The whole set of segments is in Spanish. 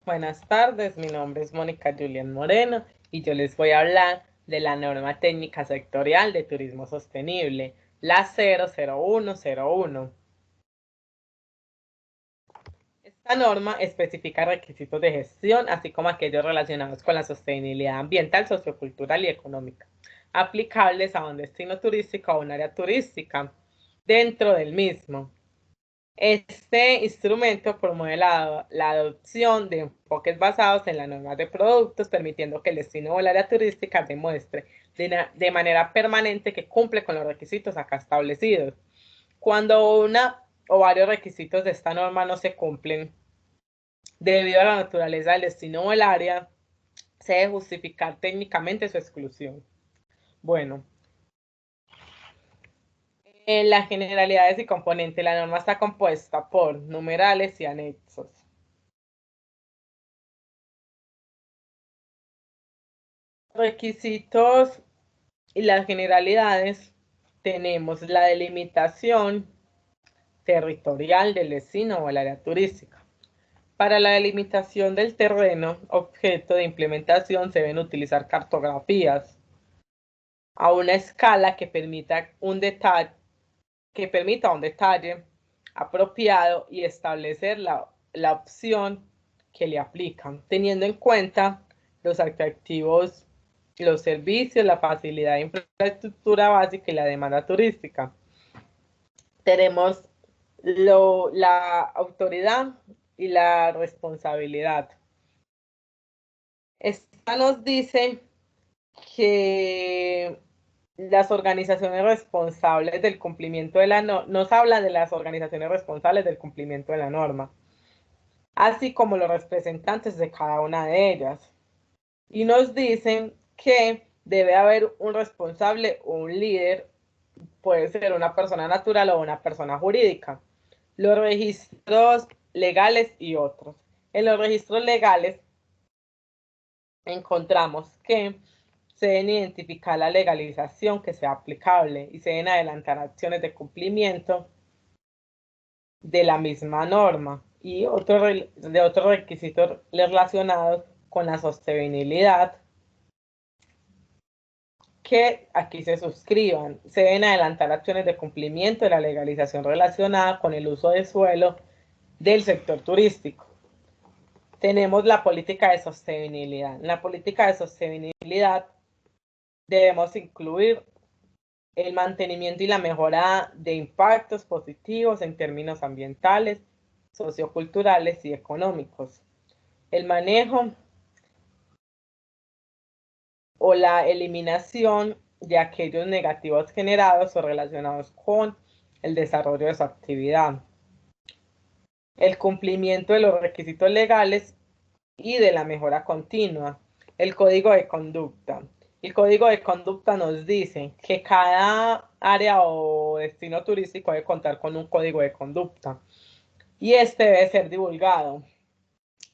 Buenas tardes, mi nombre es Mónica Julián Moreno y yo les voy a hablar de la norma técnica sectorial de turismo sostenible, la 00101. Esta norma especifica requisitos de gestión, así como aquellos relacionados con la sostenibilidad ambiental, sociocultural y económica, aplicables a un destino turístico o un área turística dentro del mismo. Este instrumento promueve la adopción de enfoques basados en las normas de productos, permitiendo que el destino o el área turística demuestre de manera permanente que cumple con los requisitos acá establecidos. Cuando una o varios requisitos de esta norma no se cumplen debido a la naturaleza del destino o el área, se debe justificar técnicamente su exclusión. Bueno, en las generalidades y componentes, la norma está compuesta por numerales y anexos. Requisitos y las generalidades, tenemos la delimitación territorial del destino o el área turística. Para la delimitación del terreno, objeto de implementación, se deben utilizar cartografías a una escala que permita un detalle apropiado y establecer la opción que le aplican, teniendo en cuenta los atractivos, los servicios, la facilidad de infraestructura básica y la demanda turística. Tenemos la autoridad y la responsabilidad. Esta nos dice que las organizaciones responsables del cumplimiento de la norma, nos habla de las organizaciones responsables del cumplimiento de la norma, así como los representantes de cada una de ellas. Y nos dicen que debe haber un responsable o un líder, puede ser una persona natural o una persona jurídica. Los registros legales y otros. En los registros legales encontramos que se deben identificar la legalización que sea aplicable y se deben adelantar acciones de cumplimiento de la misma norma y de otros requisitos relacionados con la sostenibilidad que aquí se suscriban. Se deben adelantar acciones de cumplimiento de la legalización relacionada con el uso de suelo del sector turístico. Tenemos la política de sostenibilidad. En la política de sostenibilidad debemos incluir el mantenimiento y la mejora de impactos positivos en términos ambientales, socioculturales y económicos. El manejo o la eliminación de aquellos negativos generados o relacionados con el desarrollo de su actividad. El cumplimiento de los requisitos legales y de la mejora continua. El código de conducta. El código de conducta nos dice que cada área o destino turístico debe contar con un código de conducta y este debe ser divulgado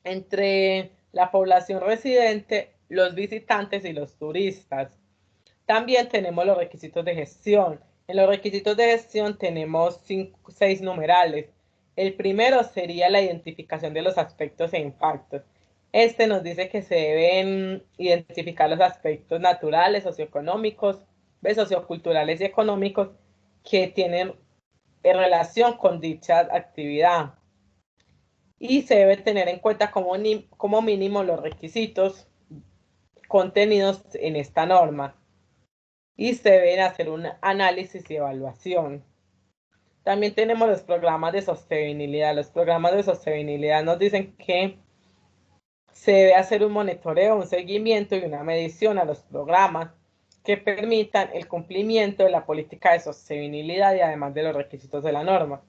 entre la población residente, los visitantes y los turistas. También tenemos los requisitos de gestión. En los requisitos de gestión tenemos 6 numerales. El primero sería la identificación de los aspectos e impactos. Este nos dice que se deben identificar los aspectos naturales, socioeconómicos, socioculturales y económicos que tienen relación con dicha actividad. Y se debe tener en cuenta como mínimo los requisitos contenidos en esta norma. Y se deben hacer un análisis y evaluación. También tenemos los programas de sostenibilidad. Los programas de sostenibilidad nos dicen que se debe hacer un monitoreo, un seguimiento y una medición a los programas que permitan el cumplimiento de la política de sostenibilidad y además de los requisitos de la norma.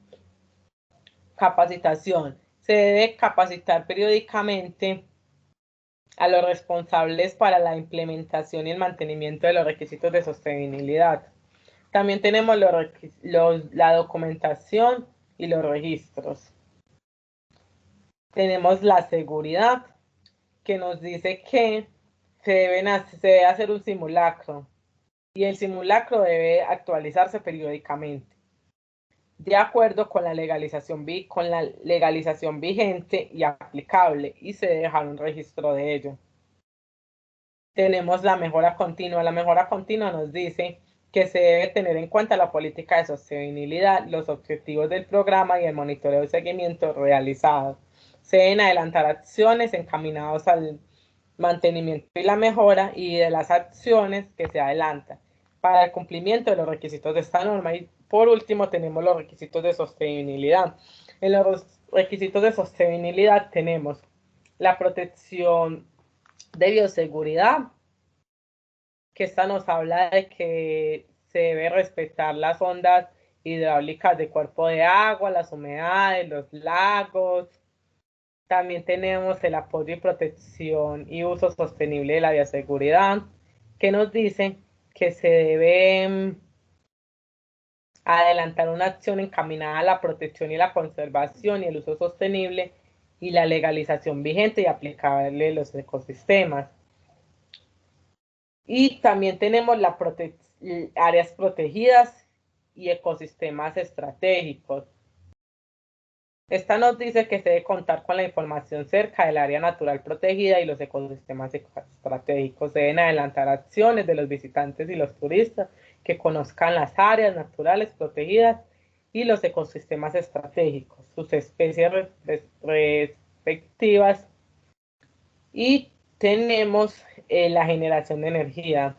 Capacitación. Se debe capacitar periódicamente a los responsables para la implementación y el mantenimiento de los requisitos de sostenibilidad. También tenemos la documentación y los registros. Tenemos la seguridad, que nos dice que se debe hacer un simulacro y el simulacro debe actualizarse periódicamente. de acuerdo con la legalización vigente y aplicable, y se debe dejar un registro de ello. Tenemos la mejora continua. La mejora continua nos dice que se debe tener en cuenta la política de sostenibilidad, los objetivos del programa y el monitoreo y seguimiento realizado. Se deben adelantar acciones encaminadas al mantenimiento y la mejora y de las acciones que se adelantan para el cumplimiento de los requisitos de esta norma. Y por último tenemos los requisitos de sostenibilidad. En los requisitos de sostenibilidad tenemos la protección de bioseguridad, que esta nos habla de que se debe respetar las ondas hidráulicas de cuerpo de agua, las humedades, los lagos. También tenemos el apoyo y protección y uso sostenible de la bioseguridad, que nos dice que se debe adelantar una acción encaminada a la protección y la conservación y el uso sostenible y la legalización vigente y aplicable de los ecosistemas. Y también tenemos áreas protegidas y ecosistemas estratégicos. Esta nos dice que se debe contar con la información cerca del área natural protegida y los ecosistemas estratégicos. Se deben adelantar acciones de los visitantes y los turistas que conozcan las áreas naturales protegidas y los ecosistemas estratégicos, sus especies respectivas. Y tenemos la generación de energía.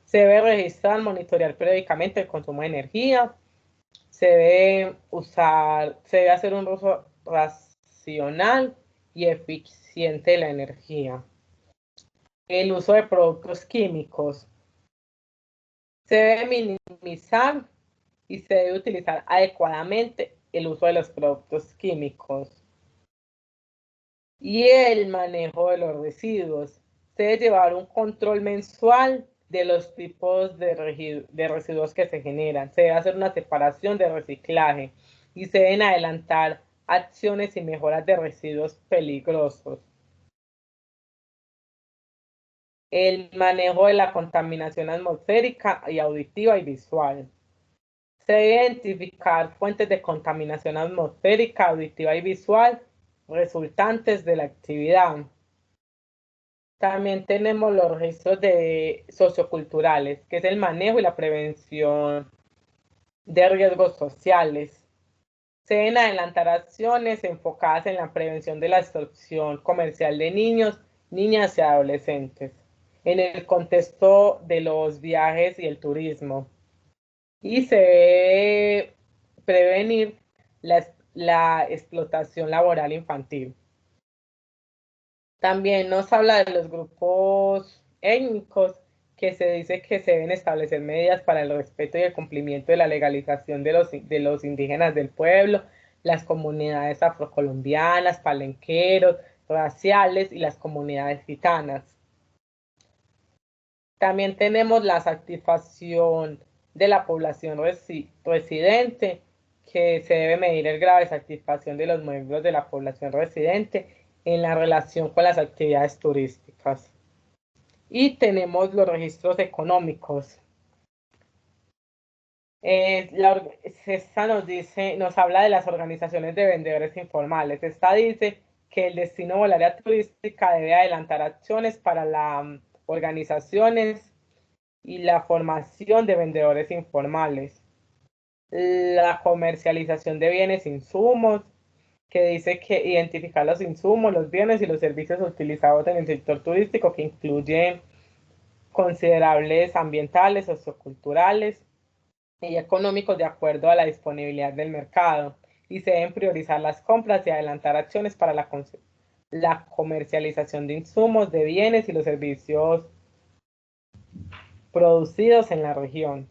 Se debe registrar, monitorear periódicamente el consumo de energía. Se debe hacer un uso racional y eficiente de la energía. El uso de productos químicos. Se debe minimizar y se debe utilizar adecuadamente el uso de los productos químicos. Y el manejo de los residuos. Se debe llevar un control mensual de los tipos de residuos que se generan. Se debe hacer una separación de reciclaje y se deben adelantar acciones y mejoras de residuos peligrosos. El manejo de la contaminación atmosférica y auditiva y visual. Se debe identificar fuentes de contaminación atmosférica, auditiva y visual resultantes de la actividad. También tenemos los registros socioculturales, que es el manejo y la prevención de riesgos sociales. Se deben adelantar acciones enfocadas en la prevención de la extorsión comercial de niños, niñas y adolescentes, en el contexto de los viajes y el turismo. Y se debe prevenir la explotación laboral infantil. También nos habla de los grupos étnicos, que se dice que se deben establecer medidas para el respeto y el cumplimiento de la legalización de los indígenas del pueblo, las comunidades afrocolombianas, palenqueros, raciales y las comunidades gitanas. También tenemos la satisfacción de la población residente, que se debe medir el grado de satisfacción de los miembros de la población residente en la relación con las actividades turísticas. Y tenemos los registros económicos. Esta nos habla de las organizaciones de vendedores informales. Esta dice que el destino o el área turística debe adelantar acciones para las organizaciones y la formación de vendedores informales. La comercialización de bienes e insumos, que dice que identificar los insumos, los bienes y los servicios utilizados en el sector turístico, que incluyen considerables ambientales, socioculturales y económicos de acuerdo a la disponibilidad del mercado, y se deben priorizar las compras y adelantar acciones para la comercialización de insumos, de bienes y los servicios producidos en la región.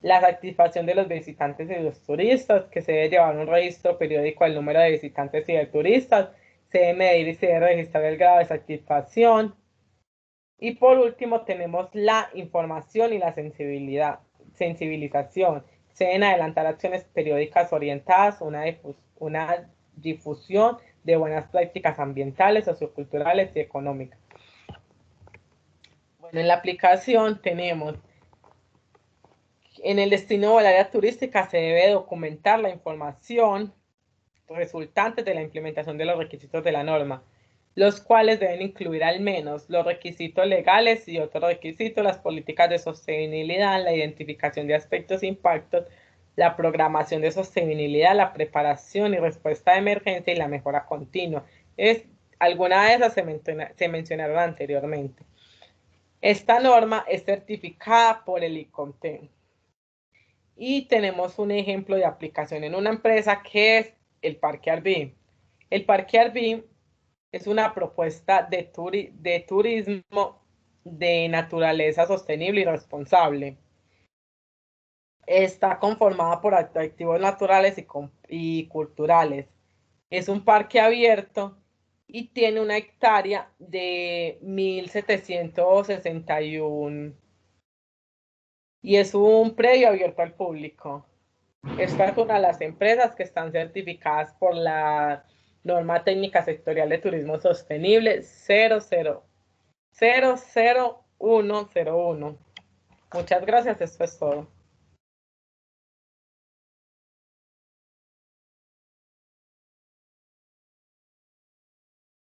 La satisfacción de los visitantes y los turistas, que se debe llevar un registro periódico del número de visitantes y de turistas, se debe medir y se debe registrar el grado de satisfacción. Y por último tenemos la información y la sensibilización. Se deben adelantar acciones periódicas orientadas a una difusión de buenas prácticas ambientales, socioculturales y económicas. Bueno, en la aplicación tenemos En el destino o el área turística se debe documentar la información resultante de la implementación de los requisitos de la norma, los cuales deben incluir al menos los requisitos legales y otros requisitos, las políticas de sostenibilidad, la identificación de aspectos e impactos, la programación de sostenibilidad, la preparación y respuesta de emergencia y la mejora continua. Algunas de esas se mencionaron anteriormente. Esta norma es certificada por el ICOMTEN. Y tenemos un ejemplo de aplicación en una empresa que es el Parque Arví. El Parque Arví es una propuesta de turismo de naturaleza sostenible y responsable. Está conformada por atractivos naturales y culturales. Es un parque abierto y tiene una hectárea de 1.761 y es un predio abierto al público. Esta es una de las empresas que están certificadas por la norma técnica sectorial de turismo sostenible 00101. Muchas gracias, esto es todo.